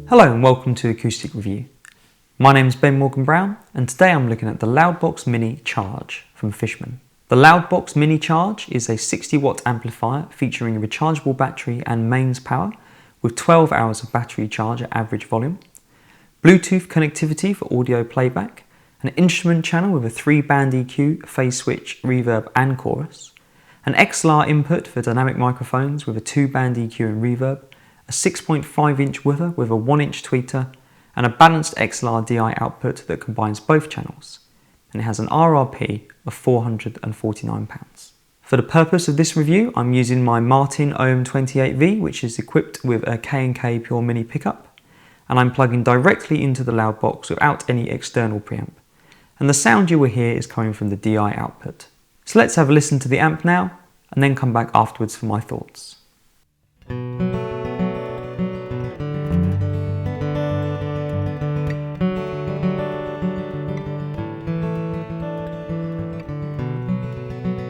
Hello and welcome to Acoustic Review. My name is Ben Morgan Brown and today I'm looking at the Loudbox Mini Charge from Fishman. The Loudbox Mini Charge is a 60-watt amplifier featuring a rechargeable battery and mains power with 12 hours of battery charge at average volume, Bluetooth connectivity for audio playback, an instrument channel with a 3-band EQ, phase switch, reverb and chorus, an XLR input for dynamic microphones with a 2-band EQ and reverb, a 6.5-inch woofer with a 1-inch tweeter, and a balanced XLR DI output that combines both channels, and it has an RRP of £449. For the purpose of this review, I'm using my Martin OM28V, which is equipped with a K&K Pure Mini pickup, and I'm plugging directly into the Loudbox without any external preamp, and the sound you will hear is coming from the DI output. So let's have a listen to the amp now, and then come back afterwards for my thoughts.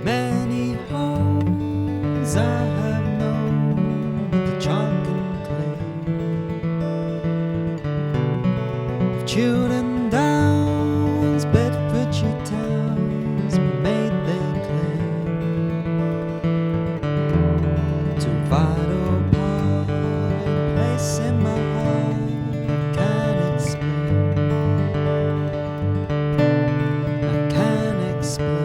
Many homes I have known with the chalk and clay, children downs, Bedfordshire towns made their claim to a vital part, place in my heart can't explain. I can't explain.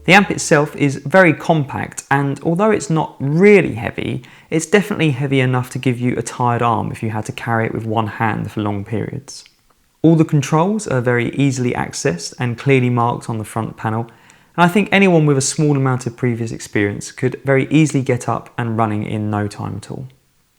The amp itself is very compact, and although it's not really heavy, it's definitely heavy enough to give you a tired arm if you had to carry it with one hand for long periods. All the controls are very easily accessed and clearly marked on the front panel, and I think anyone with a small amount of previous experience could very easily get up and running in no time at all.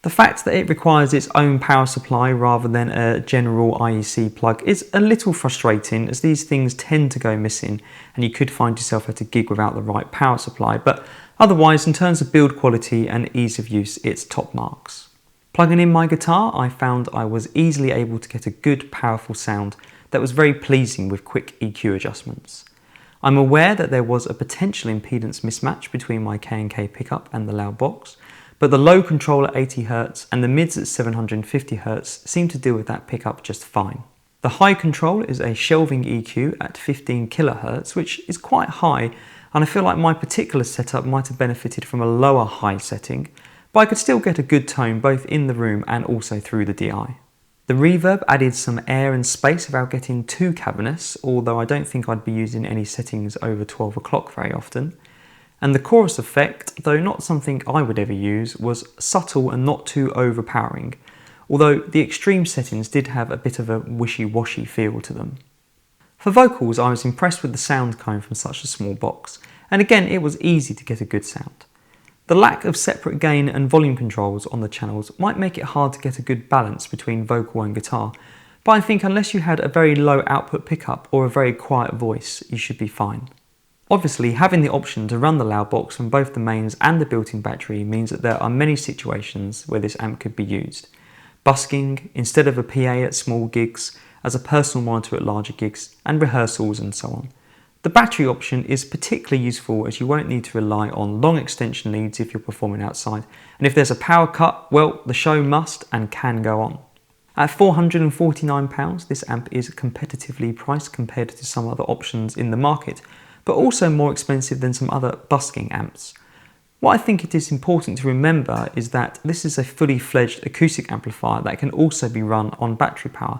The fact that it requires its own power supply rather than a general IEC plug is a little frustrating, as these things tend to go missing and you could find yourself had to gig without the right power supply, but otherwise in terms of build quality and ease of use it's top marks. Plugging in my guitar, I found I was easily able to get a good powerful sound that was very pleasing with quick EQ adjustments. I'm aware that there was a potential impedance mismatch between my K&K pickup and the Loudbox, but the low control at 80Hz and the mids at 750Hz seem to deal with that pickup just fine. The high control is a shelving EQ at 15 kHz, which is quite high, and I feel like my particular setup might have benefited from a lower high setting, but I could still get a good tone both in the room and also through the DI. The reverb added some air and space without getting too cavernous, although I don't think I'd be using any settings over 12 o'clock very often. And the chorus effect, though not something I would ever use, was subtle and not too overpowering, although the extreme settings did have a bit of a wishy-washy feel to them. For vocals, I was impressed with the sound coming from such a small box, and again it was easy to get a good sound. The lack of separate gain and volume controls on the channels might make it hard to get a good balance between vocal and guitar, but I think unless you had a very low output pickup or a very quiet voice, you should be fine. Obviously, having the option to run the Loudbox from both the mains and the built-in battery means that there are many situations where this amp could be used. Busking, instead of a PA at small gigs, as a personal monitor at larger gigs, and rehearsals and so on. The battery option is particularly useful as you won't need to rely on long extension leads if you're performing outside, and if there's a power cut, well, the show must and can go on. At £449, this amp is competitively priced compared to some other options in the market, but also more expensive than some other busking amps. What I think it is important to remember is that this is a fully fledged acoustic amplifier that can also be run on battery power,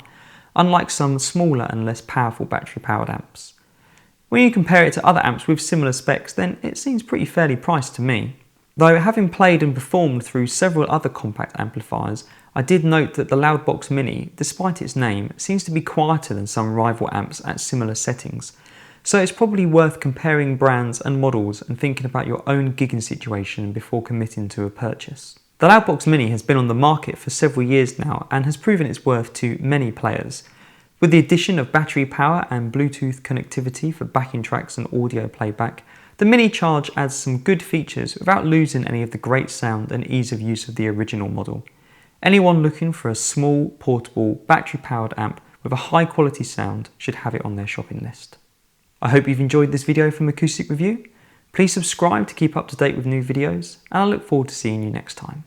unlike some smaller and less powerful battery powered amps. When you compare it to other amps with similar specs, then it seems pretty fairly priced to me. Though having played and performed through several other compact amplifiers, I did note that the Loudbox Mini, despite its name, seems to be quieter than some rival amps at similar settings. So it's probably worth comparing brands and models and thinking about your own gigging situation before committing to a purchase. The Loudbox Mini has been on the market for several years now and has proven its worth to many players. With the addition of battery power and Bluetooth connectivity for backing tracks and audio playback, the Mini Charge adds some good features without losing any of the great sound and ease of use of the original model. Anyone looking for a small, portable, battery-powered amp with a high-quality sound should have it on their shopping list. I hope you've enjoyed this video from Acoustic Review. Please subscribe to keep up to date with new videos, and I look forward to seeing you next time.